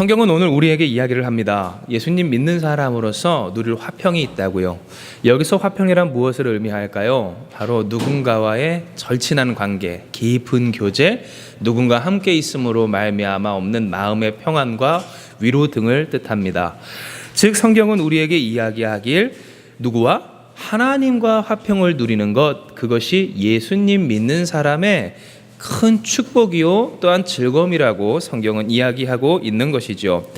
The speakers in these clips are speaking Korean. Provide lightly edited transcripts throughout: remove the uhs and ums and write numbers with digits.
성경은 오늘 우리에게 이야기를 합니다. 예수님 믿는 사람으로서 누릴 화평이 있다고요. 여기서 화평이란 무엇을 의미할까요? 바로 누군가와의 절친한 관계, 깊은 교제, 누군가 함께 있음으로 말미암아 없는 마음의 평안과 위로 등을 뜻합니다. 즉 성경은 우리에게 이야기하길 누구와? 하나님과 화평을 누리는 것, 그것이 예수님 믿는 사람의 큰 축복이요 또한 즐거움이라고 성경은 이야기하고 있는 것이죠.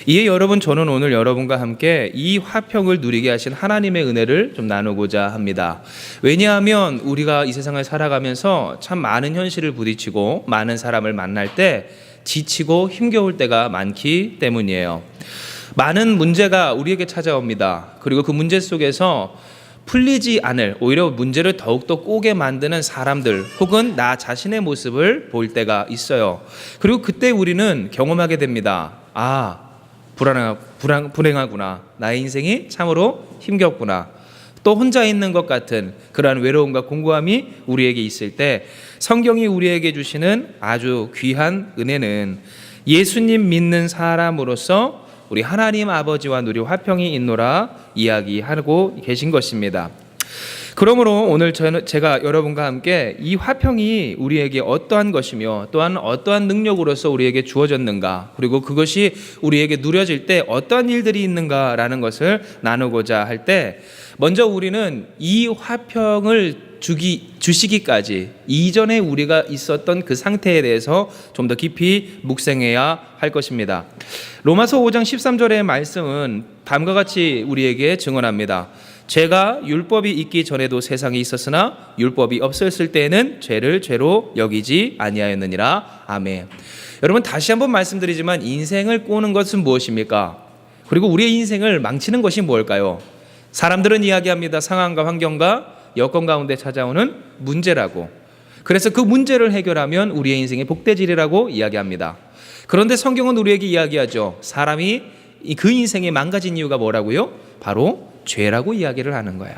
이에 여러분, 저는 오늘 여러분과 함께 이 화평을 누리게 하신 하나님의 은혜를 좀 나누고자 합니다. 왜냐하면 우리가 이 세상을 살아가면서 참 많은 현실을 부딪히고 많은 사람을 만날 때 지치고 힘겨울 때가 많기 때문이에요. 많은 문제가 우리에게 찾아옵니다. 그리고 그 문제 속에서 풀리지 않을, 오히려 문제를 더욱더 꼬게 만드는 사람들 혹은 나 자신의 모습을 볼 때가 있어요. 그리고 그때 우리는 경험하게 됩니다. 불행하구나. 나의 인생이 참으로 힘겹구나. 또 혼자 있는 것 같은 그러한 외로움과 공고함이 우리에게 있을 때 성경이 우리에게 주시는 아주 귀한 은혜는 예수님 믿는 사람으로서 우리 하나님 아버지와 누릴 화평이 있노라 이야기하고 계신 것입니다. 그러므로 오늘 제가 여러분과 함께 이 화평이 우리에게 어떠한 것이며 또한 어떠한 능력으로서 우리에게 주어졌는가, 그리고 그것이 우리에게 누려질 때 어떠한 일들이 있는가라는 것을 나누고자 할 때, 먼저 우리는 이 화평을 주시기까지 이전에 우리가 있었던 그 상태에 대해서 좀 더 깊이 묵상해야 할 것입니다. 로마서 5장 13절의 말씀은 다음과 같이 우리에게 증언합니다. 죄가 율법이 있기 전에도 세상에 있었으나 율법이 없었을 때에는 죄를 죄로 여기지 아니하였느니라. 아멘. 여러분, 다시 한번 말씀드리지만 인생을 꼬는 것은 무엇입니까? 그리고 우리의 인생을 망치는 것이 무엇일까요? 사람들은 이야기합니다. 상황과 환경과 여건 가운데 찾아오는 문제라고. 그래서 그 문제를 해결하면 우리의 인생이 복되지리라고 이야기합니다. 그런데 성경은 우리에게 이야기하죠. 사람이 그 인생이 망가진 이유가 뭐라고요? 바로 죄라고 이야기를 하는 거예요.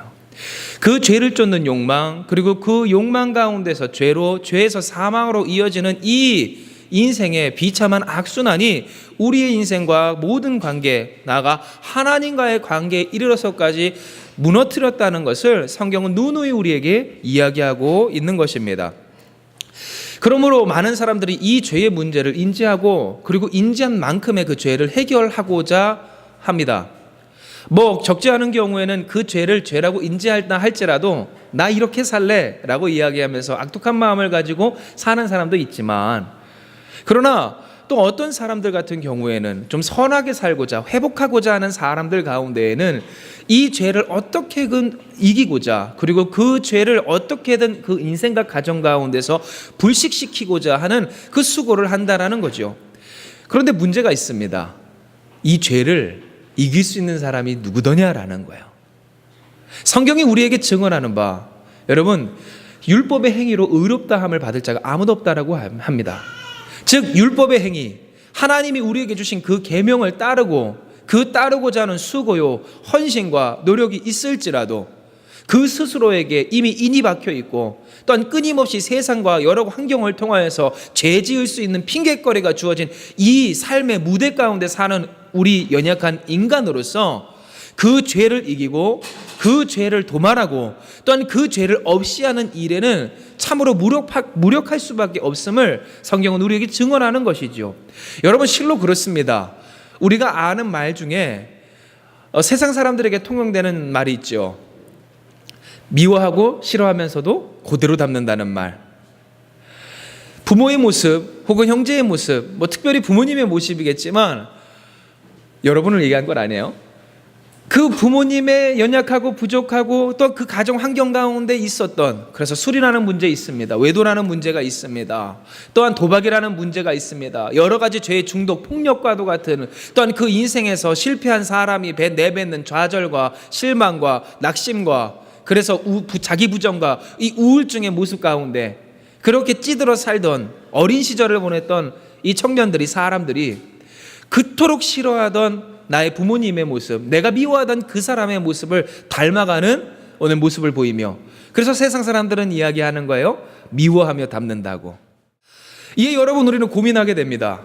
그 죄를 쫓는 욕망, 그리고 그 욕망 가운데서 죄에서 사망으로 이어지는 이 인생의 비참한 악순환이 우리의 인생과 모든 관계, 나아가 하나님과의 관계에 이르러서까지 무너뜨렸다는 것을 성경은 누누이 우리에게 이야기하고 있는 것입니다. 그러므로 많은 사람들이 이 죄의 문제를 인지하고 그리고 인지한 만큼의 그 죄를 해결하고자 합니다. 적지 않은 경우에는 그 죄를 죄라고 인지한다 할지라도 나 이렇게 살래 라고 이야기하면서 악독한 마음을 가지고 사는 사람도 있지만, 그러나 또 어떤 사람들 같은 경우에는 좀 선하게 살고자 회복하고자 하는 사람들 가운데에는 이 죄를 어떻게든 이기고자, 그리고 그 죄를 어떻게든 그 인생과 가정 가운데서 불식시키고자 하는 그 수고를 한다라는 거죠. 그런데 문제가 있습니다. 이 죄를 이길 수 있는 사람이 누구더냐라는 거예요. 성경이 우리에게 증언하는 바, 여러분, 율법의 행위로 의롭다함을 받을 자가 아무도 없다라고 합니다. 즉 율법의 행위, 하나님이 우리에게 주신 그 계명을 따르고자 하는 수고요 헌신과 노력이 있을지라도 그 스스로에게 이미 인이 박혀 있고 또한 끊임없이 세상과 여러 환경을 통하여서 죄 지을 수 있는 핑곗거리가 주어진 이 삶의 무대 가운데 사는 우리 연약한 인간으로서 그 죄를 이기고 그 죄를 도말하고 또한 그 죄를 없이 하는 일에는 참으로 무력할 수밖에 없음을 성경은 우리에게 증언하는 것이죠. 여러분, 실로 그렇습니다. 우리가 아는 말 중에 세상 사람들에게 통용되는 말이 있죠. 미워하고 싫어하면서도 그대로 담는다는 말. 부모의 모습 혹은 형제의 모습, 특별히 부모님의 모습이겠지만 여러분을 얘기한 건 아니에요. 그 부모님의 연약하고 부족하고 또 그 가정 환경 가운데 있었던, 그래서 술이라는 문제 있습니다. 외도라는 문제가 있습니다. 또한 도박이라는 문제가 있습니다. 여러 가지 죄의 중독, 폭력과도 같은, 또한 그 인생에서 실패한 사람이 내뱉는 좌절과 실망과 낙심과, 그래서 자기 부정과 이 우울증의 모습 가운데 그렇게 찌들어 살던 어린 시절을 보냈던 이 청년들이, 사람들이 그토록 싫어하던 나의 부모님의 모습, 내가 미워하던 그 사람의 모습을 닮아가는 오늘 모습을 보이며, 그래서 세상 사람들은 이야기하는 거예요. 미워하며 닮는다고. 이에 여러분, 우리는 고민하게 됩니다.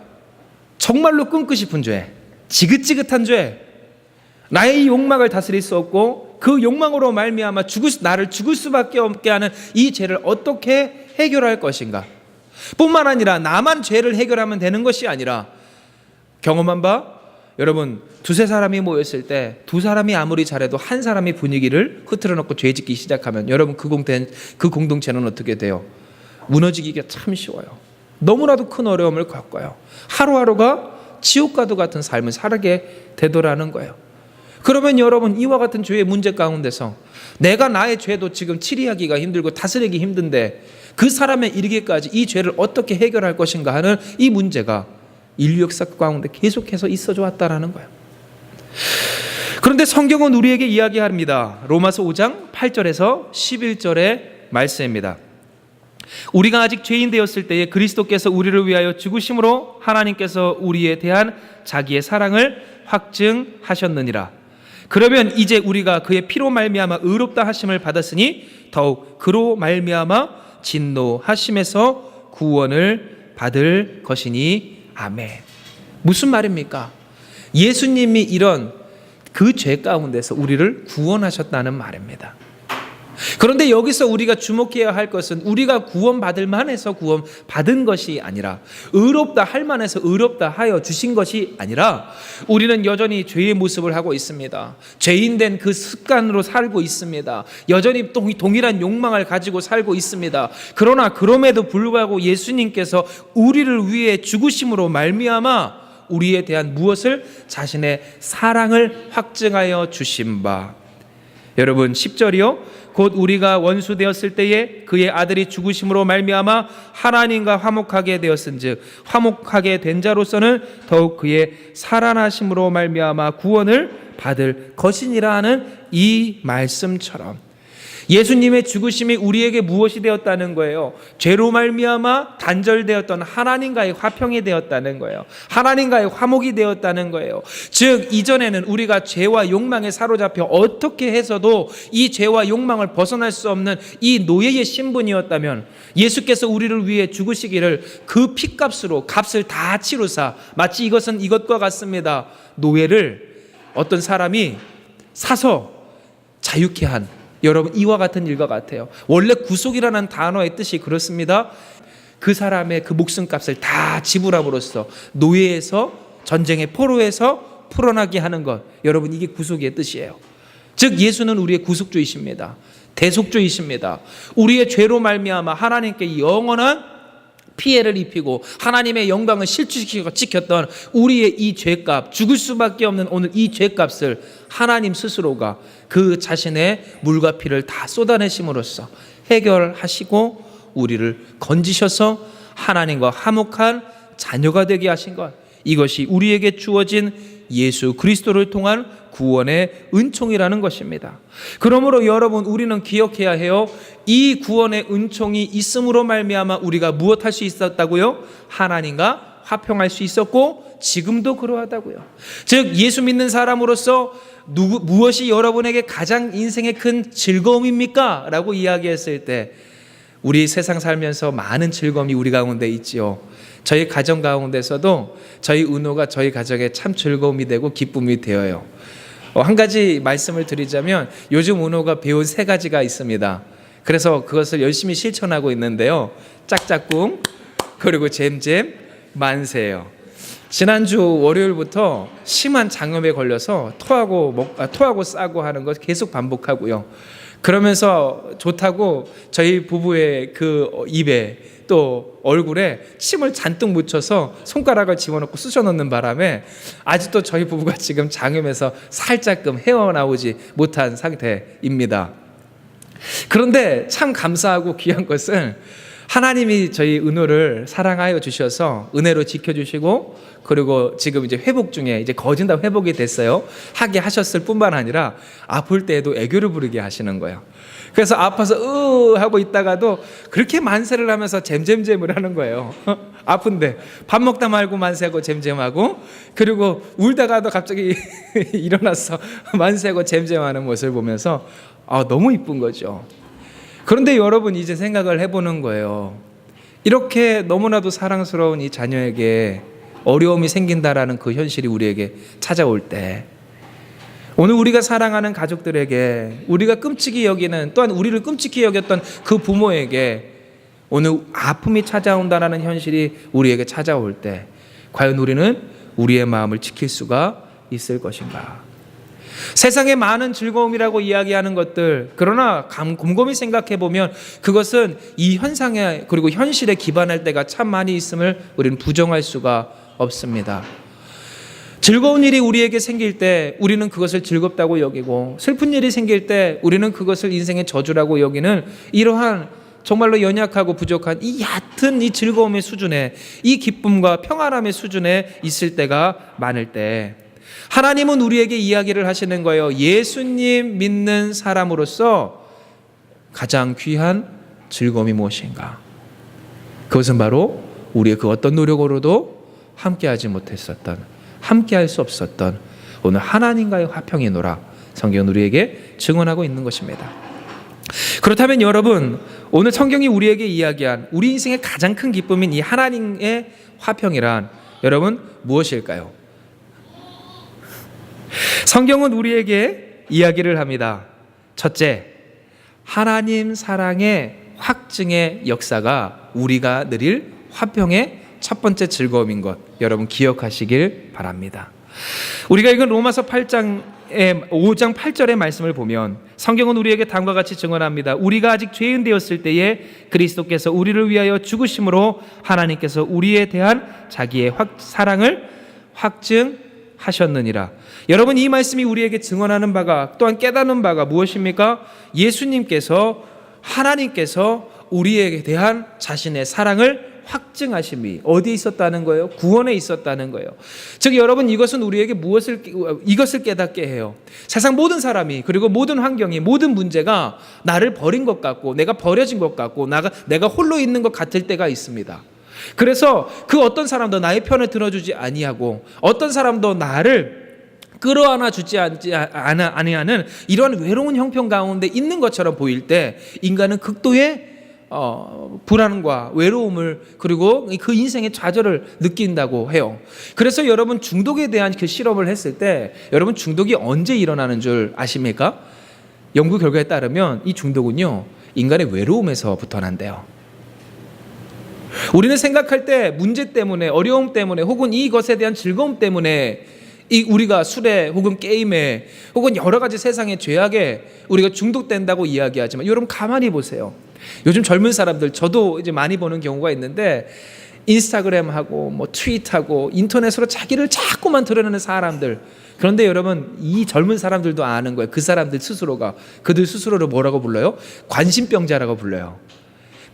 정말로 끊고 싶은 죄, 지긋지긋한 죄, 나의 이 욕망을 다스릴 수 없고 그 욕망으로 말미암아 나를 죽을 수밖에 없게 하는 이 죄를 어떻게 해결할 것인가? 뿐만 아니라 나만 죄를 해결하면 되는 것이 아니라, 경험한 바 여러분, 두세 사람이 모였을 때 두 사람이 아무리 잘해도 한 사람이 분위기를 흐트러 놓고 죄 짓기 시작하면 여러분 그 공동체는 어떻게 돼요? 무너지기가 참 쉬워요. 너무나도 큰 어려움을 겪어요. 하루하루가 지옥과도 같은 삶을 살게 되더라는 거예요. 그러면 여러분, 이와 같은 죄의 문제 가운데서 내가 나의 죄도 지금 치리하기가 힘들고 다스리기 힘든데 그 사람에 이르기까지 이 죄를 어떻게 해결할 것인가 하는 이 문제가 인류 역사 가운데 계속해서 있어져 왔다라는 거예요. 그런데 성경은 우리에게 이야기합니다. 로마서 5장 8절에서 11절의 말씀입니다. 우리가 아직 죄인 되었을 때에 그리스도께서 우리를 위하여 죽으심으로 하나님께서 우리에 대한 자기의 사랑을 확증하셨느니라. 그러면 이제 우리가 그의 피로 말미암아 의롭다 하심을 받았으니 더욱 그로 말미암아 진노하심에서 구원을 받을 것이니 아멘. 무슨 말입니까? 예수님이 이런 그 죄 가운데서 우리를 구원하셨다는 말입니다. 그런데 여기서 우리가 주목해야 할 것은 우리가 구원받을 만해서 구원받은 것이 아니라, 의롭다 할 만해서 의롭다 하여 주신 것이 아니라, 우리는 여전히 죄의 모습을 하고 있습니다. 죄인된 그 습관으로 살고 있습니다. 여전히 동일한 욕망을 가지고 살고 있습니다. 그러나 그럼에도 불구하고 예수님께서 우리를 위해 죽으심으로 말미암아 우리에 대한 무엇을? 자신의 사랑을 확증하여 주신 바. 여러분, 10절이요. 곧 우리가 원수 되었을 때에 그의 아들이 죽으심으로 말미암아 하나님과 화목하게 되었은즉 화목하게 된 자로서는 더욱 그의 살아나심으로 말미암아 구원을 받을 것이니라 하는 이 말씀처럼 예수님의 죽으심이 우리에게 무엇이 되었다는 거예요? 죄로 말미암아 단절되었던 하나님과의 화평이 되었다는 거예요. 하나님과의 화목이 되었다는 거예요. 즉 이전에는 우리가 죄와 욕망에 사로잡혀 어떻게 해서도 이 죄와 욕망을 벗어날 수 없는 이 노예의 신분이었다면, 예수께서 우리를 위해 죽으시기를 그 피값으로 값을 다 치루사, 마치 이것은 이것과 같습니다. 노예를 어떤 사람이 사서 자유케 한, 여러분, 이와 같은 일과 같아요. 원래 구속이라는 단어의 뜻이 그렇습니다. 그 사람의 그 목숨값을 다 지불함으로써 노예에서, 전쟁의 포로에서 풀어나게 하는 것, 여러분, 이게 구속의 뜻이에요. 즉 예수는 우리의 구속주이십니다. 대속주이십니다. 우리의 죄로 말미암아 하나님께 영원한 피해를 입히고 하나님의 영광을 실추시키고 지켰던 우리의 이 죄값, 죽을 수밖에 없는 오늘 이 죄값을 하나님 스스로가 그 자신의 물과 피를 다 쏟아내심으로써 해결하시고 우리를 건지셔서 하나님과 화목한 자녀가 되게 하신 것, 이것이 우리에게 주어진 예수 그리스도를 통한 구원의 은총이라는 것입니다. 그러므로 여러분, 우리는 기억해야 해요. 이 구원의 은총이 있음으로 말미암아 우리가 무엇할 수 있었다고요? 하나님과 화평할 수 있었고 지금도 그러하다고요. 즉 예수 믿는 사람으로서 무엇이 여러분에게 가장 인생의 큰 즐거움입니까? 라고 이야기했을 때 우리 세상 살면서 많은 즐거움이 우리 가운데 있지요. 저희 가정 가운데서도 저희 은호가 저희 가정에 참 즐거움이 되고 기쁨이 되어요. 한 가지 말씀을 드리자면 요즘 은호가 배운 3가지가 있습니다. 그래서 그것을 열심히 실천하고 있는데요. 짝짝꿍, 그리고 잼잼, 만세예요. 지난주 월요일부터 심한 장염에 걸려서 토하고 싸고 하는 것 계속 반복하고요. 그러면서 좋다고 저희 부부의 그 입에 또 얼굴에 침을 잔뜩 묻혀서 손가락을 집어넣고 쑤셔넣는 바람에 아직도 저희 부부가 지금 장염에서 살짝금 헤어나오지 못한 상태입니다. 그런데 참 감사하고 귀한 것은 하나님이 저희 은호를 사랑하여 주셔서 은혜로 지켜주시고, 그리고 지금 이제 회복 중에 이제 거진 다 회복이 됐어요. 하게 하셨을 뿐만 아니라 아플 때에도 애교를 부르게 하시는 거예요. 그래서 아파서 하고 있다가도 그렇게 만세를 하면서 잼잼잼을 하는 거예요. 아픈데 밥 먹다 말고 만세하고 잼잼하고, 그리고 울다가도 갑자기 일어나서 만세하고 잼잼하는 모습을 보면서 너무 이쁜 거죠. 그런데 여러분, 이제 생각을 해보는 거예요. 이렇게 너무나도 사랑스러운 이 자녀에게 어려움이 생긴다라는 그 현실이 우리에게 찾아올 때, 오늘 우리가 사랑하는 가족들에게, 우리가 끔찍이 여기는, 또한 우리를 끔찍히 여겼던 그 부모에게 오늘 아픔이 찾아온다라는 현실이 우리에게 찾아올 때, 과연 우리는 우리의 마음을 지킬 수가 있을 것인가? 세상의 많은 즐거움이라고 이야기하는 것들, 그러나 곰곰이 생각해 보면 그것은 이 현상에 그리고 현실에 기반할 때가 참 많이 있음을 우리는 부정할 수가 없습니다. 즐거운 일이 우리에게 생길 때 우리는 그것을 즐겁다고 여기고, 슬픈 일이 생길 때 우리는 그것을 인생의 저주라고 여기는 이러한 정말로 연약하고 부족한 이 얕은 이 즐거움의 수준에, 이 기쁨과 평안함의 수준에 있을 때가 많을 때, 하나님은 우리에게 이야기를 하시는 거예요. 예수님 믿는 사람으로서 가장 귀한 즐거움이 무엇인가? 그것은 바로 우리의 그 어떤 노력으로도 함께하지 못했었던, 함께할 수 없었던 오늘 하나님과의 화평이노라 성경은 우리에게 증언하고 있는 것입니다. 그렇다면 여러분, 오늘 성경이 우리에게 이야기한 우리 인생의 가장 큰 기쁨인 이 하나님의 화평이란 여러분 무엇일까요? 성경은 우리에게 이야기를 합니다. 첫째, 하나님 사랑의 확증의 역사가 우리가 누릴 화평의 첫 번째 즐거움인 것, 여러분 기억하시길 바랍니다. 우리가 읽은 로마서 5장 8절의 말씀을 보면 성경은 우리에게 다음과 같이 증언합니다. 우리가 아직 죄인 되었을 때에 그리스도께서 우리를 위하여 죽으심으로 하나님께서 우리에 대한 자기의 사랑을 확증하셨느니라. 여러분, 이 말씀이 우리에게 증언하는 바가, 또한 깨닫는 바가 무엇입니까? 예수님께서, 하나님께서 우리에게 대한 자신의 사랑을 확증하심이 어디에 있었다는 거예요? 구원에 있었다는 거예요. 즉 여러분, 이것은 우리에게 이것을 깨닫게 해요. 세상 모든 사람이, 그리고 모든 환경이, 모든 문제가 나를 버린 것 같고, 내가 버려진 것 같고, 내가 홀로 있는 것 같을 때가 있습니다. 그래서 그 어떤 사람도 나의 편을 들어주지 아니하고, 어떤 사람도 나를 끌어안아 주지 아니하는 이런 외로운 형편 가운데 있는 것처럼 보일 때 인간은 극도의 불안과 외로움을, 그리고 그 인생의 좌절을 느낀다고 해요. 그래서 여러분, 중독에 대한 그 실험을 했을 때 여러분, 중독이 언제 일어나는 줄 아십니까? 연구 결과에 따르면 이 중독은요, 인간의 외로움에서부터 난대요. 우리는 생각할 때 문제 때문에, 어려움 때문에, 혹은 이것에 대한 즐거움 때문에 우리가 술에 혹은 게임에 혹은 여러 가지 세상의 죄악에 우리가 중독된다고 이야기하지만, 여러분 가만히 보세요. 요즘 젊은 사람들, 저도 이제 많이 보는 경우가 있는데, 인스타그램하고 뭐 트윗하고 인터넷으로 자기를 자꾸만 드러내는 사람들. 그런데 여러분, 이 젊은 사람들도 아는 거예요. 그 사람들 스스로가, 그들 스스로를 뭐라고 불러요? 관심병자라고 불러요.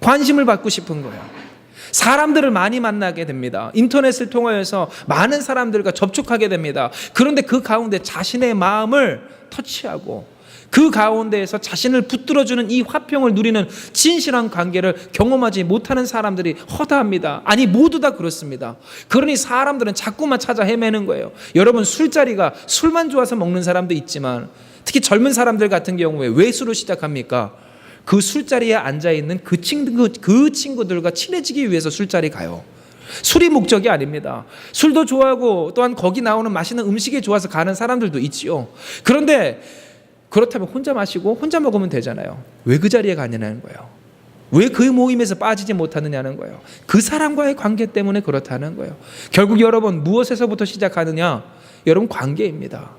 관심을 받고 싶은 거예요. 사람들을 많이 만나게 됩니다. 인터넷을 통하여서 많은 사람들과 접촉하게 됩니다. 그런데 그 가운데 자신의 마음을 터치하고, 그 가운데에서 자신을 붙들어주는 이 화평을 누리는 진실한 관계를 경험하지 못하는 사람들이 허다합니다. 아니, 모두 다 그렇습니다. 그러니 사람들은 자꾸만 찾아 헤매는 거예요. 여러분, 술자리가, 술만 좋아서 먹는 사람도 있지만, 특히 젊은 사람들 같은 경우에 왜 술을 시작합니까? 그 술자리에 앉아있는 그 친구들과 친해지기 위해서 술자리 가요. 술이 목적이 아닙니다. 술도 좋아하고, 또한 거기 나오는 맛있는 음식이 좋아서 가는 사람들도 있지요. 그런데 그렇다면 혼자 마시고 혼자 먹으면 되잖아요. 왜 그 자리에 가느냐는 거예요. 왜 그 모임에서 빠지지 못하느냐는 거예요. 그 사람과의 관계 때문에 그렇다는 거예요. 결국 여러분, 무엇에서부터 시작하느냐? 여러분, 관계입니다.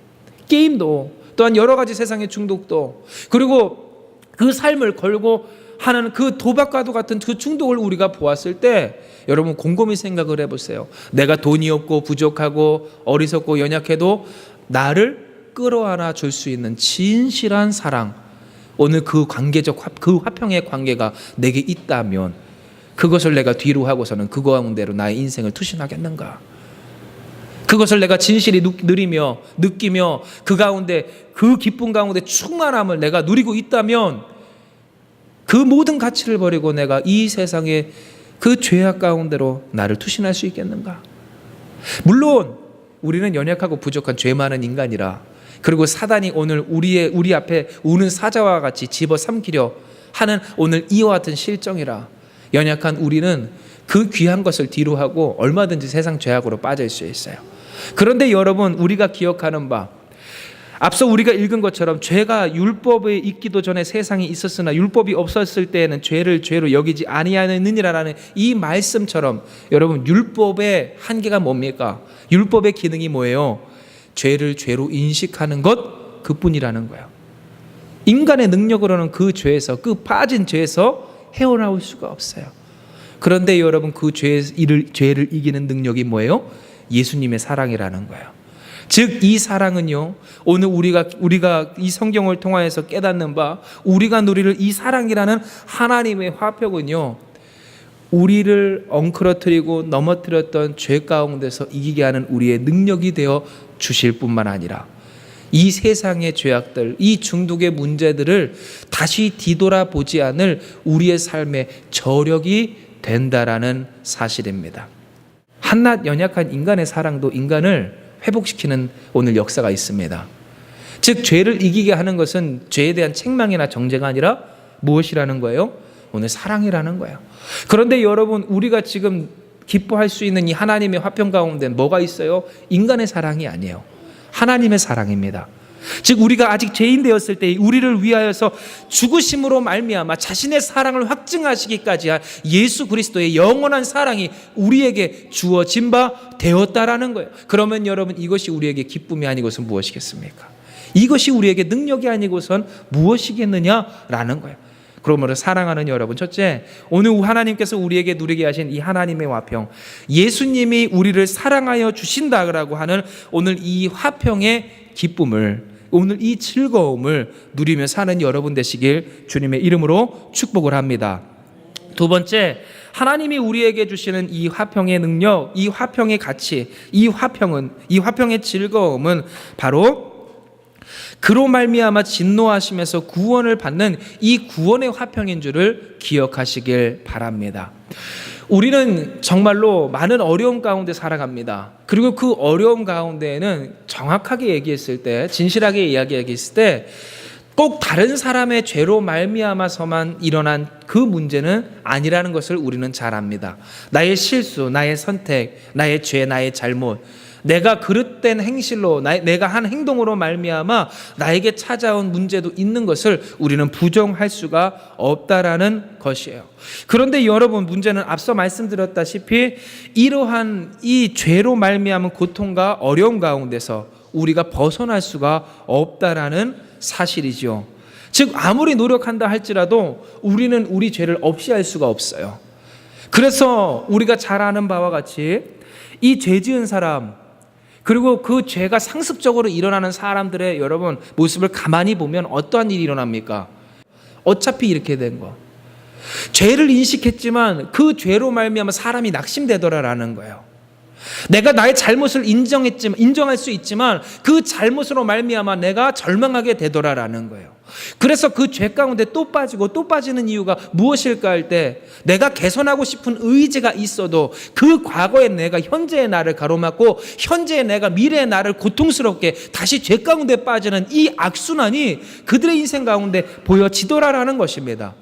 게임도, 또한 여러 가지 세상의 중독도, 그리고 그 삶을 걸고 하는 그 도박과도 같은 그 중독을 우리가 보았을 때, 여러분 곰곰이 생각을 해보세요. 내가 돈이 없고 부족하고 어리석고 연약해도 나를 끌어안아 줄 수 있는 진실한 사랑, 오늘 그 그 화평의 관계가 내게 있다면, 그것을 내가 뒤로 하고서는 그 가운데로 나의 인생을 투신하겠는가? 그것을 내가 진실히 누리며 느끼며 그 가운데, 그 기쁨 가운데 충만함을 내가 누리고 있다면, 그 모든 가치를 버리고 내가 이 세상의 그 죄악 가운데로 나를 투신할 수 있겠는가? 물론 우리는 연약하고 부족한 죄 많은 인간이라, 그리고 사단이 오늘 우리 앞에 우는 사자와 같이 집어삼키려 하는 오늘 이와 같은 실정이라, 연약한 우리는 그 귀한 것을 뒤로 하고 얼마든지 세상 죄악으로 빠질 수 있어요. 그런데 여러분, 우리가 기억하는 바, 앞서 우리가 읽은 것처럼 죄가 율법에 있기도 전에 세상이 있었으나 율법이 없었을 때에는 죄를 죄로 여기지 아니하느니라라는 이 말씀처럼, 여러분, 율법의 한계가 뭡니까? 율법의 기능이 뭐예요? 죄를 죄로 인식하는 것, 그뿐이라는 거예요. 인간의 능력으로는 그 죄에서, 그 빠진 죄에서 헤어나올 수가 없어요. 그런데 여러분, 그 죄를 이기는 능력이 뭐예요? 예수님의 사랑이라는 거예요. 즉, 이 사랑은요, 오늘 우리가 이 성경을 통하여서 깨닫는 바, 우리가 누리를 이 사랑이라는 하나님의 화평은요, 우리를 엉클어뜨리고 넘어뜨렸던 죄 가운데서 이기게 하는 우리의 능력이 되어 주실 뿐만 아니라, 이 세상의 죄악들, 이 중독의 문제들을 다시 뒤돌아보지 않을 우리의 삶의 저력이 된다라는 사실입니다. 한낱 연약한 인간의 사랑도 인간을 회복시키는 오늘 역사가 있습니다. 즉, 죄를 이기게 하는 것은 죄에 대한 책망이나 정죄가 아니라 무엇이라는 거예요? 오늘 사랑이라는 거예요. 그런데 여러분, 우리가 지금 기뻐할 수 있는 이 하나님의 화평 가운데 뭐가 있어요? 인간의 사랑이 아니에요. 하나님의 사랑입니다. 즉, 우리가 아직 죄인 되었을 때 우리를 위하여서 죽으심으로 말미암아 자신의 사랑을 확증하시기까지 한 예수 그리스도의 영원한 사랑이 우리에게 주어진 바 되었다라는 거예요. 그러면 여러분, 이것이 우리에게 기쁨이 아니고선 무엇이겠습니까? 이것이 우리에게 능력이 아니고선 무엇이겠느냐라는 거예요. 그러므로 사랑하는 여러분, 첫째, 오늘 하나님께서 우리에게 누리게 하신 이 하나님의 화평, 예수님이 우리를 사랑하여 주신다라고 하는 오늘 이 화평의 기쁨을, 오늘 이 즐거움을 누리며 사는 여러분 되시길 주님의 이름으로 축복을 합니다. 두 번째, 하나님이 우리에게 주시는 이 화평의 능력, 이 화평의 가치, 이 화평의 즐거움은 바로 그로 말미암아 진노하심에서 구원을 받는 이 구원의 화평인 줄을 기억하시길 바랍니다. 우리는 정말로 많은 어려움 가운데 살아갑니다. 그리고 그 어려움 가운데에는 정확하게 얘기했을 때, 진실하게 이야기했을 때, 꼭 다른 사람의 죄로 말미암아서만 일어난 그 문제는 아니라는 것을 우리는 잘 압니다. 나의 실수, 나의 선택, 나의 죄, 나의 잘못, 내가 그릇된 행실로, 내가 한 행동으로 말미암아 나에게 찾아온 문제도 있는 것을 우리는 부정할 수가 없다라는 것이에요. 그런데 여러분, 문제는 앞서 말씀드렸다시피 이러한 이 죄로 말미암은 고통과 어려움 가운데서 우리가 벗어날 수가 없다라는 사실이죠. 즉, 아무리 노력한다 할지라도 우리는 우리 죄를 없이 할 수가 없어요. 그래서 우리가 잘 아는 바와 같이 이 죄 지은 사람, 그리고 그 죄가 상습적으로 일어나는 사람들의 여러분 모습을 가만히 보면 어떠한 일이 일어납니까? 어차피 이렇게 된 거. 죄를 인식했지만 그 죄로 말미암아 사람이 낙심되더라라는 거예요. 내가 나의 잘못을 인정할 수 있지만 그 잘못으로 말미암아 내가 절망하게 되더라라는 거예요. 그래서 그 죄 가운데 또 빠지고 또 빠지는 이유가 무엇일까 할 때, 내가 개선하고 싶은 의지가 있어도 그 과거의 내가 현재의 나를 가로막고 현재의 내가 미래의 나를 고통스럽게 다시 죄 가운데 빠지는 이 악순환이 그들의 인생 가운데 보여지더라라는 것입니다.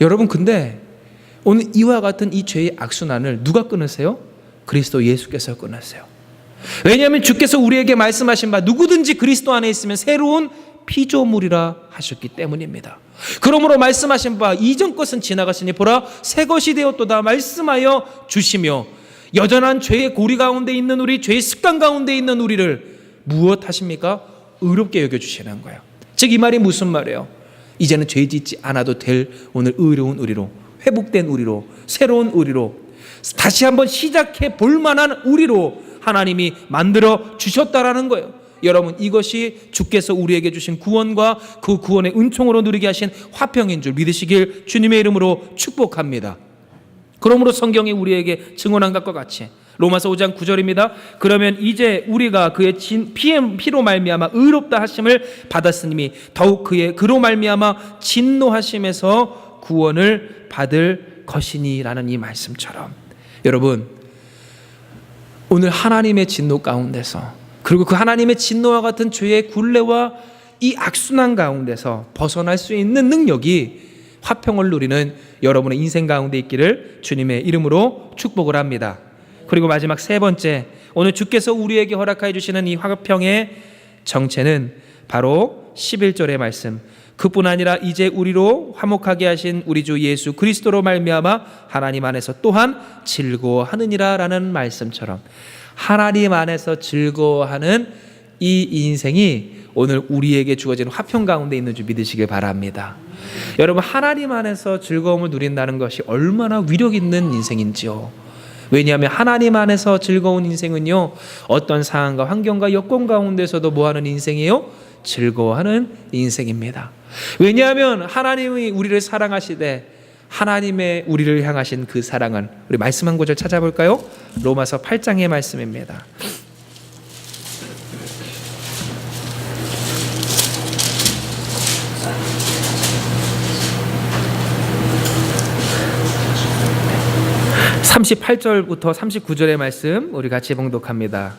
여러분, 근데 오늘 이와 같은 이 죄의 악순환을 누가 끊으세요? 그리스도 예수께서 끊으세요. 왜냐하면 주께서 우리에게 말씀하신 바, 누구든지 그리스도 안에 있으면 새로운 피조물이라 하셨기 때문입니다. 그러므로 말씀하신 바, 이전 것은 지나갔으니 보라 새 것이 되었도다 말씀하여 주시며, 여전한 죄의 고리 가운데 있는 우리, 죄의 습관 가운데 있는 우리를 무엇 하십니까? 의롭게 여겨주시는 거예요. 즉, 이 말이 무슨 말이에요? 이제는 죄 짓지 않아도 될 오늘 의로운 우리로, 회복된 우리로, 새로운 우리로, 다시 한번 시작해 볼 만한 우리로 하나님이 만들어 주셨다라는 거예요. 여러분, 이것이 주께서 우리에게 주신 구원과 그 구원의 은총으로 누리게 하신 화평인 줄 믿으시길 주님의 이름으로 축복합니다. 그러므로 성경이 우리에게 증언한 것과 같이 로마서 5장 9절입니다. 그러면 이제 우리가 그의 피로 말미암아 의롭다 하심을 받았으니 더욱 그로 말미암아 진노하심에서 구원을 받을 것이니라는 이 말씀처럼, 여러분, 오늘 하나님의 진노 가운데서, 그리고 그 하나님의 진노와 같은 죄의 굴레와 이 악순환 가운데서 벗어날 수 있는 능력이 화평을 누리는 여러분의 인생 가운데 있기를 주님의 이름으로 축복을 합니다. 그리고 마지막 세 번째, 오늘 주께서 우리에게 허락하여 주시는 이 화평의 정체는 바로 11절의 말씀, 그뿐 아니라 이제 우리로 화목하게 하신 우리 주 예수 그리스도로 말미암아 하나님 안에서 또한 즐거워하느니라 라는 말씀처럼, 하나님 안에서 즐거워하는 이 인생이 오늘 우리에게 주어진 화평 가운데 있는 줄 믿으시길 바랍니다. 여러분, 하나님 안에서 즐거움을 누린다는 것이 얼마나 위력 있는 인생인지요. 왜냐하면 하나님 안에서 즐거운 인생은요, 어떤 상황과 환경과 여건 가운데서도 뭐하는 인생이에요? 즐거워하는 인생입니다. 왜냐하면 하나님이 우리를 사랑하시되 하나님의 우리를 향하신 그 사랑은, 우리 말씀 한 구절 찾아볼까요? 로마서 8장의 말씀입니다. (38절부터) (39절의) 말씀 우리 같이 봉독합니다.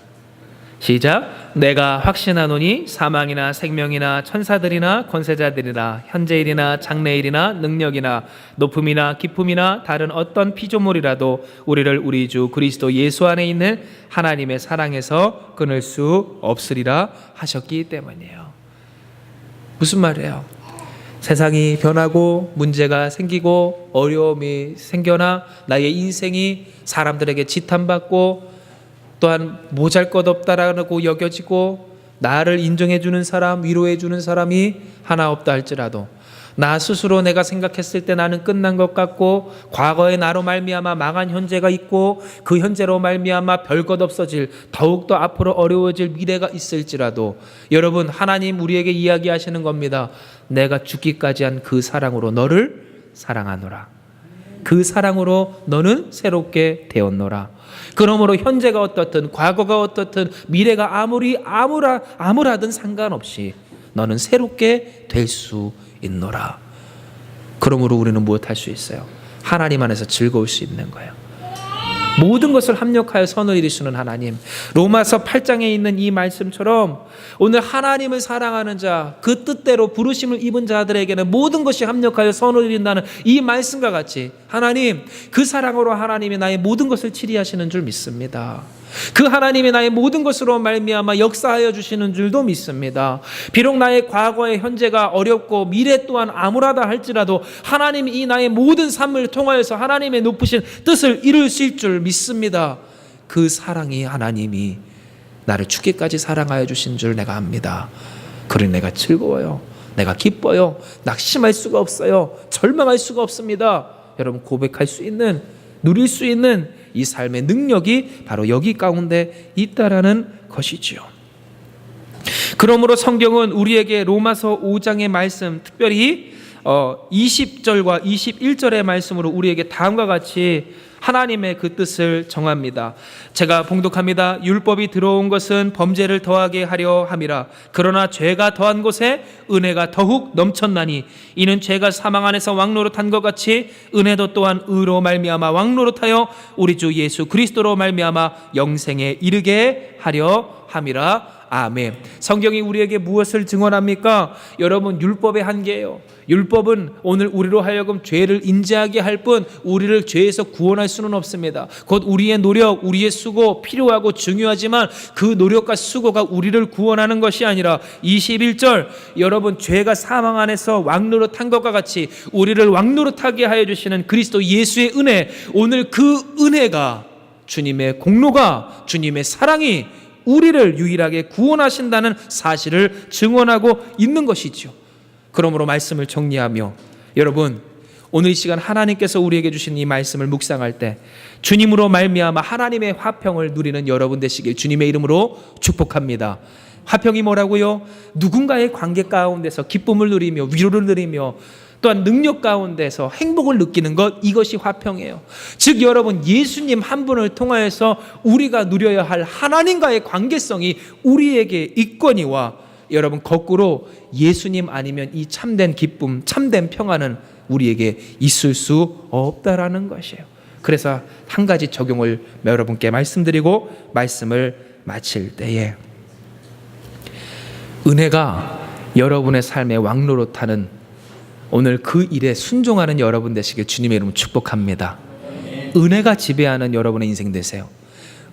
시작. 내가 확신하노니 사망이나 생명이나 천사들이나 권세자들이나 현재일이나 장래일이나 능력이나 높음이나 기쁨이나 다른 어떤 피조물이라도 우리를 우리 주 그리스도 예수 안에 있는 하나님의 사랑에서 끊을 수 없으리라 하셨기 때문이에요. 무슨 말이에요? 세상이 변하고 문제가 생기고 어려움이 생겨나 나의 인생이 사람들에게 지탄받고 또한 모잘것없다라고 여겨지고 나를 인정해주는 사람, 위로해주는 사람이 하나 없다 할지라도, 나 스스로 내가 생각했을 때 나는 끝난 것 같고 과거에 나로 말미암아 망한 현재가 있고 그 현재로 말미암아 별것 없어질, 더욱더 앞으로 어려워질 미래가 있을지라도, 여러분, 하나님 우리에게 이야기하시는 겁니다. 내가 죽기까지 한 그 사랑으로 너를 사랑하노라. 그 사랑으로 너는 새롭게 되었노라. 그러므로 현재가 어떻든 과거가 어떻든 미래가 아무리 암울하든 상관없이 너는 새롭게 될 수 있노라. 그러므로 우리는 무엇할 수 있어요? 하나님 안에서 즐거울 수 있는 거예요. 모든 것을 합력하여 선을 이루시는 하나님, 로마서 8장에 있는 이 말씀처럼 오늘 하나님을 사랑하는 자, 그 뜻대로 부르심을 입은 자들에게는 모든 것이 합력하여 선을 이룬다는 이 말씀과 같이 하나님, 그 사랑으로 하나님이 나의 모든 것을 치리하시는 줄 믿습니다. 그 하나님이 나의 모든 것으로 말미암아 역사하여 주시는 줄도 믿습니다. 비록 나의 과거의 현재가 어렵고 미래 또한 암울하다 할지라도 하나님이 이 나의 모든 삶을 통하여서 하나님의 높으신 뜻을 이루실 줄 믿습니다. 그 사랑이 하나님이 나를 죽기까지 사랑하여 주신 줄 내가 압니다. 그러니 내가 즐거워요. 내가 기뻐요. 낙심할 수가 없어요. 절망할 수가 없습니다. 여러분, 고백할 수 있는, 누릴 수 있는 이 삶의 능력이 바로 여기 가운데 있다라는 것이지요. 그러므로 성경은 우리에게 로마서 5장의 말씀, 특별히 20절과 21절의 말씀으로 우리에게 다음과 같이 하나님의 그 뜻을 정합니다. 제가 봉독합니다. 율법이 들어온 것은 범죄를 더하게 하려 함이라. 그러나 죄가 더한 곳에 은혜가 더욱 넘쳤나니 이는 죄가 사망 안에서 왕노릇한 것 같이 은혜도 또한 의로 말미암아 왕노릇하여 우리 주 예수 그리스도로 말미암아 영생에 이르게 하려 함이라. 아멘. 성경이 우리에게 무엇을 증언합니까? 여러분, 율법의 한계예요. 율법은 오늘 우리로 하여금 죄를 인지하게 할 뿐 우리를 죄에서 구원할 수는 없습니다. 곧 우리의 노력, 우리의 수고 필요하고 중요하지만 그 노력과 수고가 우리를 구원하는 것이 아니라 21절, 여러분, 죄가 사망 안에서 왕노릇한 것과 같이 우리를 왕노릇하게 하여 주시는 그리스도 예수의 은혜, 오늘 그 은혜가, 주님의 공로가, 주님의 사랑이 우리를 유일하게 구원하신다는 사실을 증언하고 있는 것이죠. 그러므로 말씀을 정리하며, 여러분, 오늘 이 시간 하나님께서 우리에게 주신 이 말씀을 묵상할 때 주님으로 말미암아 하나님의 화평을 누리는 여러분 되시길 주님의 이름으로 축복합니다. 화평이 뭐라고요? 누군가의 관계 가운데서 기쁨을 누리며 위로를 누리며 또한 능력 가운데서 행복을 느끼는 것, 이것이 화평이에요. 즉, 여러분, 예수님 한 분을 통하여서 우리가 누려야 할 하나님과의 관계성이 우리에게 있거니와, 여러분, 거꾸로 예수님 아니면 이 참된 기쁨, 참된 평안은 우리에게 있을 수 없다라는 것이에요. 그래서 한 가지 적용을 여러분께 말씀드리고 말씀을 마칠 때에, 은혜가 여러분의 삶에 왕노릇하는 오늘 그 일에 순종하는 여러분 되시길 주님의 이름으로 축복합니다. 은혜가 지배하는 여러분의 인생 되세요.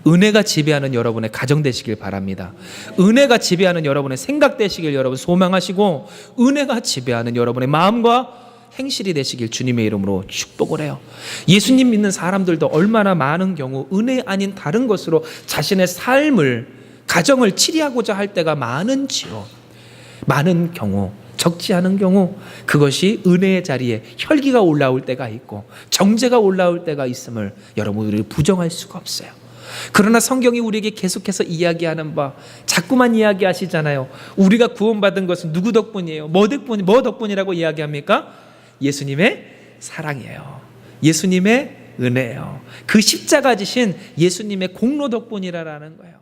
은혜가 지배하는 여러분의 가정 되시길 바랍니다. 은혜가 지배하는 여러분의 생각 되시길 여러분 소망하시고, 은혜가 지배하는 여러분의 마음과 행실이 되시길 주님의 이름으로 축복을 해요. 예수님 믿는 사람들도 얼마나 많은 경우 은혜 아닌 다른 것으로 자신의 삶을, 가정을 치리하고자 할 때가 많은지요. 많은 경우, 적지 않은 경우 그것이 은혜의 자리에 혈기가 올라올 때가 있고 정죄가 올라올 때가 있음을 여러분들이 부정할 수가 없어요. 그러나 성경이 우리에게 계속해서 이야기하는 바, 자꾸만 이야기하시잖아요. 우리가 구원받은 것은 누구 덕분이에요? 뭐 덕분이라고 이야기합니까? 예수님의 사랑이에요. 예수님의 은혜예요. 그 십자가 지신 예수님의 공로 덕분이라는 거예요.